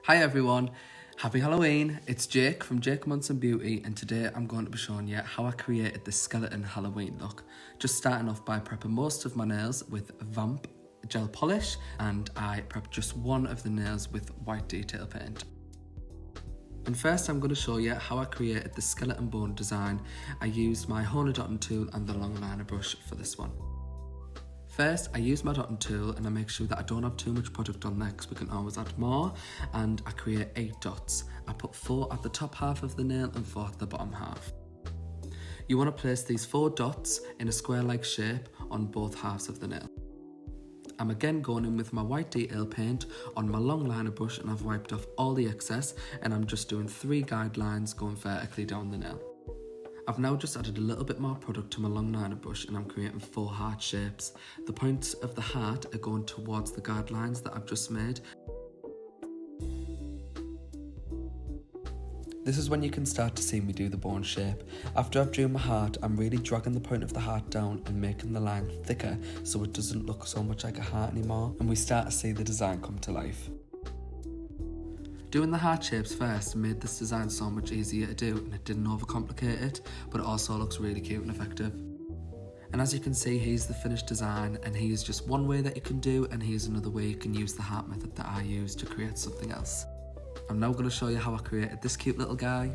Hi everyone, happy Halloween. It's Jake from Jake Munson Beauty, and today I'm going to be showing you how I created this skeleton Halloween look. Just starting off by prepping most of my nails with Vamp gel polish, and I prepped just one of the nails with white detail paint. And first I'm going to show you how I created the skeleton bone design. I used my HONA dotting tool and the long liner brush for this one. First, I use my dotting tool and I make sure that I don't have too much product on there because we can always add more, and I create 8 dots. I put 4 at the top half of the nail and 4 at the bottom half. You want to place these 4 dots in a square-like shape on both halves of the nail. I'm again going in with my white detail paint on my long liner brush, and I've wiped off all the excess, and I'm just doing 3 guidelines going vertically down the nail. I've now just added a little bit more product to my long liner brush and I'm creating 4 heart shapes. The points of the heart are going towards the guidelines that I've just made. This is when you can start to see me do the bone shape. After I've drawn my heart, I'm really dragging the point of the heart down and making the line thicker so it doesn't look so much like a heart anymore, and we start to see the design come to life. Doing the heart shapes first made this design so much easier to do, and it didn't overcomplicate it, but it also looks really cute and effective. And as you can see, here's the finished design, and here's just one way that you can do, and here's another way you can use the heart method that I use to create something else. I'm now going to show you how I created this cute little guy.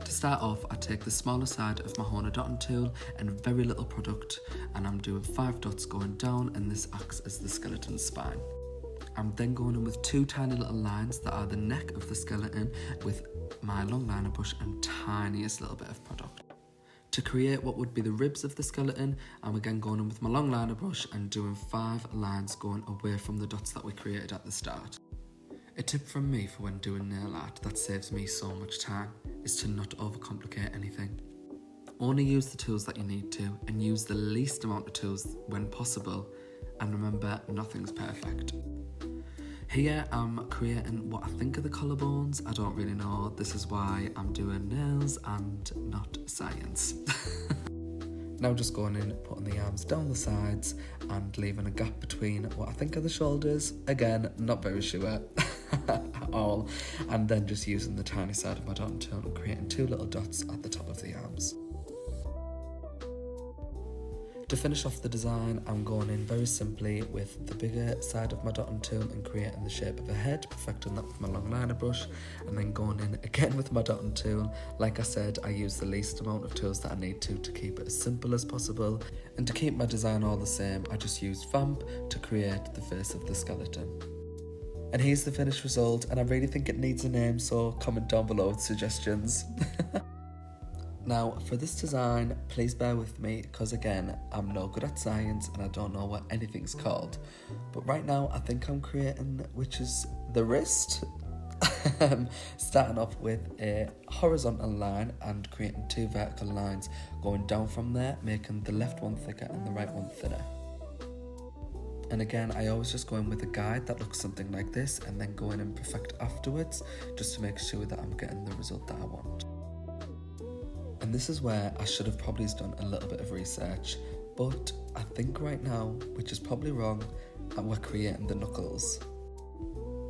To start off, I take the smaller side of my HONA dotting tool and very little product, and I'm doing 5 dots going down, and this acts as the skeleton's spine. I'm then going in with 2 tiny little lines that are the neck of the skeleton with my long liner brush and tiniest little bit of product. To create what would be the ribs of the skeleton, I'm again going in with my long liner brush and doing 5 lines going away from the dots that we created at the start. A tip from me for when doing nail art that saves me so much time is to not overcomplicate anything. Only use the tools that you need to, and use the least amount of tools when possible, and remember, nothing's perfect. Here I'm creating what I think are the collarbones. I don't really know. This is why I'm doing nails and not science. Now just going in, putting the arms down the sides and leaving a gap between what I think are the shoulders. Again, not very sure at all. And then just using the tiny side of my dotting tool and creating 2 little dots at the top of the arms. To finish off the design, I'm going in very simply with the bigger side of my dotting tool and creating the shape of a head, perfecting that with my long liner brush, and then going in again with my dotting tool. Like I said, I use the least amount of tools that I need to keep it as simple as possible, and to keep my design all the same, I just used Vamp to create the face of the skeleton. And here's the finished result, and I really think it needs a name, so comment down below with suggestions. Now, for this design, please bear with me because again, I'm no good at science and I don't know what anything's called. But right now, I think I'm creating, which is the wrist. Starting off with a horizontal line and creating 2 vertical lines, going down from there, making the left one thicker and the right one thinner. And again, I always just go in with a guide that looks something like this and then go in and perfect afterwards, just to make sure that I'm getting the result that I want. And this is where I should have probably done a little bit of research, but I think right now, which is probably wrong, we're creating the knuckles.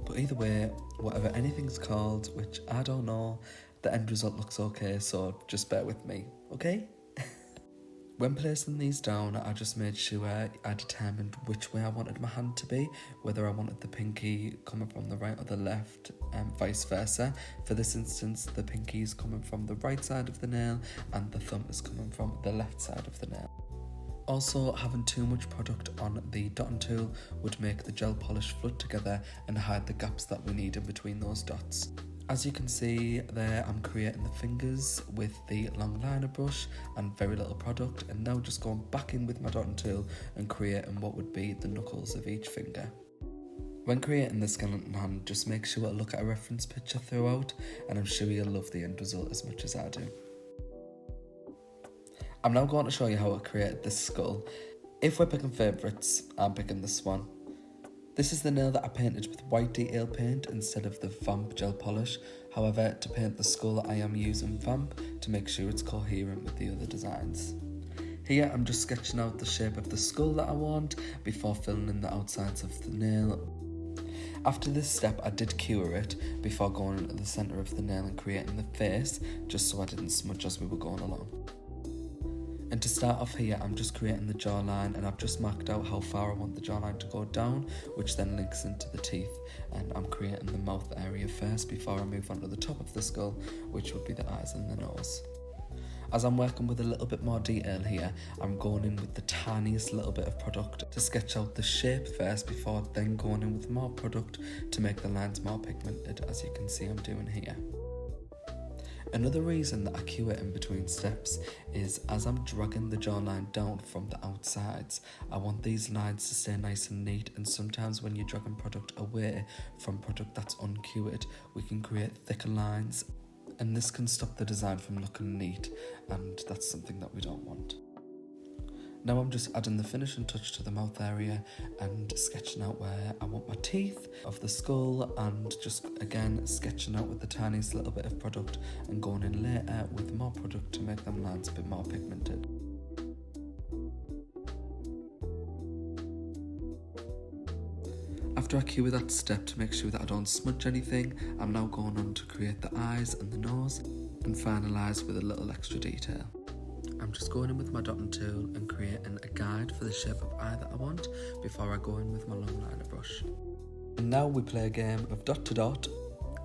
But either way, whatever anything's called, which I don't know, the end result looks okay, so just bear with me, okay? When placing these down, I just made sure I determined which way I wanted my hand to be, whether I wanted the pinky coming from the right or the left, and vice versa. For this instance, the pinky is coming from the right side of the nail and the thumb is coming from the left side of the nail. Also, having too much product on the dotting tool would make the gel polish float together and hide the gaps that we need in between those dots. As you can see there, I'm creating the fingers with the long liner brush and very little product, and now just going back in with my dotting tool and creating what would be the knuckles of each finger. When creating the skeleton hand, just make sure to look at a reference picture throughout, and I'm sure you'll love the end result as much as I do. I'm now going to show you how I created this skull. If we're picking favourites, I'm picking this one. This is the nail that I painted with white detail paint instead of the Vamp gel polish. However, to paint the skull, I am using Vamp to make sure it's coherent with the other designs. Here, I'm just sketching out the shape of the skull that I want before filling in the outsides of the nail. After this step, I did cure it before going into the centre of the nail and creating the face, just so I didn't smudge as we were going along. And to start off here, I'm just creating the jawline, and I've just marked out how far I want the jawline to go down, which then links into the teeth. And I'm creating the mouth area first before I move on to the top of the skull, which would be the eyes and the nose. As I'm working with a little bit more detail here, I'm going in with the tiniest little bit of product to sketch out the shape first before then going in with more product to make the lines more pigmented, as you can see I'm doing here. Another reason that I cure in between steps is as I'm dragging the jawline down from the outsides, I want these lines to stay nice and neat, and sometimes when you're dragging product away from product that's uncured, we can create thicker lines, and this can stop the design from looking neat, and that's something that we don't want. Now I'm just adding the finishing touch to the mouth area and sketching out where I want my teeth of the skull, and just again sketching out with the tiniest little bit of product and going in later with more product to make them lines a bit more pigmented. After I cure that step to make sure that I don't smudge anything, I'm now going on to create the eyes and the nose and finalise with a little extra detail. I'm just going in with my dotting tool and creating a guide for the shape of eye that I want before I go in with my long liner brush. And now we play a game of dot to dot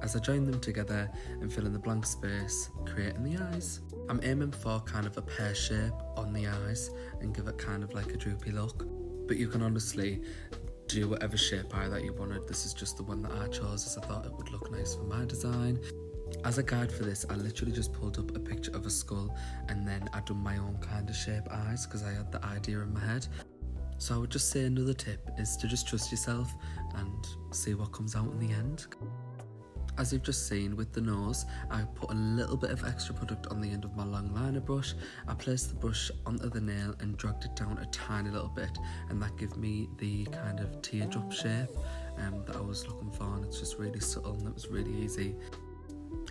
as I join them together and fill in the blank space, creating the eyes. I'm aiming for kind of a pear shape on the eyes and give it kind of like a droopy look, but you can honestly do whatever shape eye that you wanted. This is just the one that I chose as I thought it would look nice for my design. As a guide for this, I literally just pulled up a picture of a skull and then I done my own kind of shape eyes because I had the idea in my head. So I would just say another tip is to just trust yourself and see what comes out in the end. As you've just seen with the nose, I put a little bit of extra product on the end of my long liner brush. I placed the brush onto the nail and dragged it down a tiny little bit, and that gave me the kind of teardrop shape that I was looking for, and it's just really subtle and it was really easy.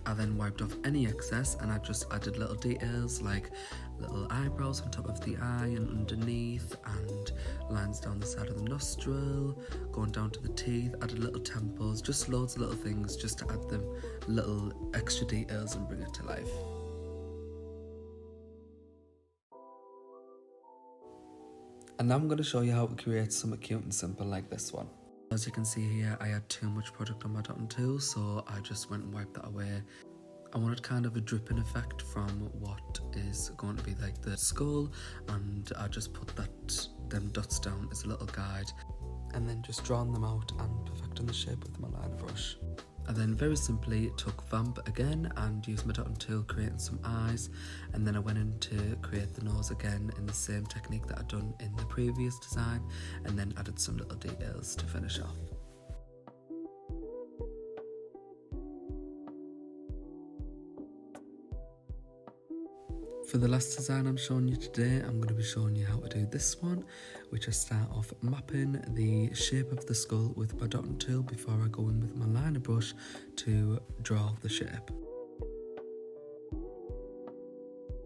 I then wiped off any excess and I just added little details like little eyebrows on top of the eye and underneath, and lines down the side of the nostril, going down to the teeth, added little temples, just loads of little things just to add them little extra details and bring it to life. And now I'm going to show you how to create something cute and simple like this one. As you can see here, I had too much product on my dotting tool, so I just went and wiped that away. I wanted kind of a dripping effect from what is going to be like the skull, and I just put them dots down as a little guide, and then just drawing them out and perfecting the shape with my liner brush. I then very simply took Vamp again and used my dotting tool creating some eyes, and then I went in to create the nose again in the same technique that I'd done in the previous design, and then added some little details to finish off. For the last design I'm showing you today, I'm going to be showing you how to do this one, which I start off mapping the shape of the skull with my dotting tool before I go in with my liner brush to draw the shape.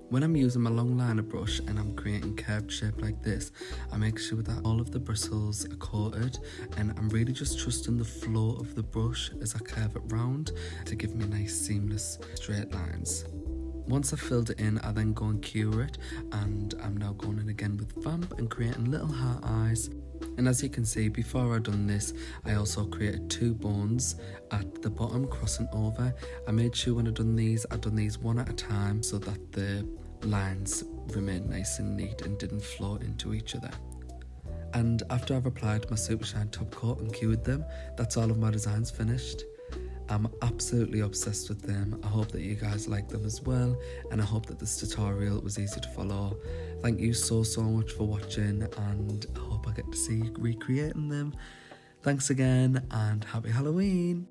When I'm using my long liner brush and I'm creating curved shape like this, I make sure that all of the bristles are coated, and I'm really just trusting the flow of the brush as I curve it round to give me nice seamless straight lines. Once I've filled it in, I then go and cure it, and I'm now going in again with Vamp and creating little heart eyes. And as you can see, before I'd done this, I also created two bones at the bottom crossing over. I made sure when I'd done these one at a time so that the lines remained nice and neat and didn't flow into each other. And after I've applied my Super Shine top coat and cured them, that's all of my designs finished. I'm absolutely obsessed with them. I hope that you guys like them as well, and I hope that this tutorial was easy to follow. Thank you so much for watching, and I hope I get to see you recreating them. Thanks again, and happy Halloween!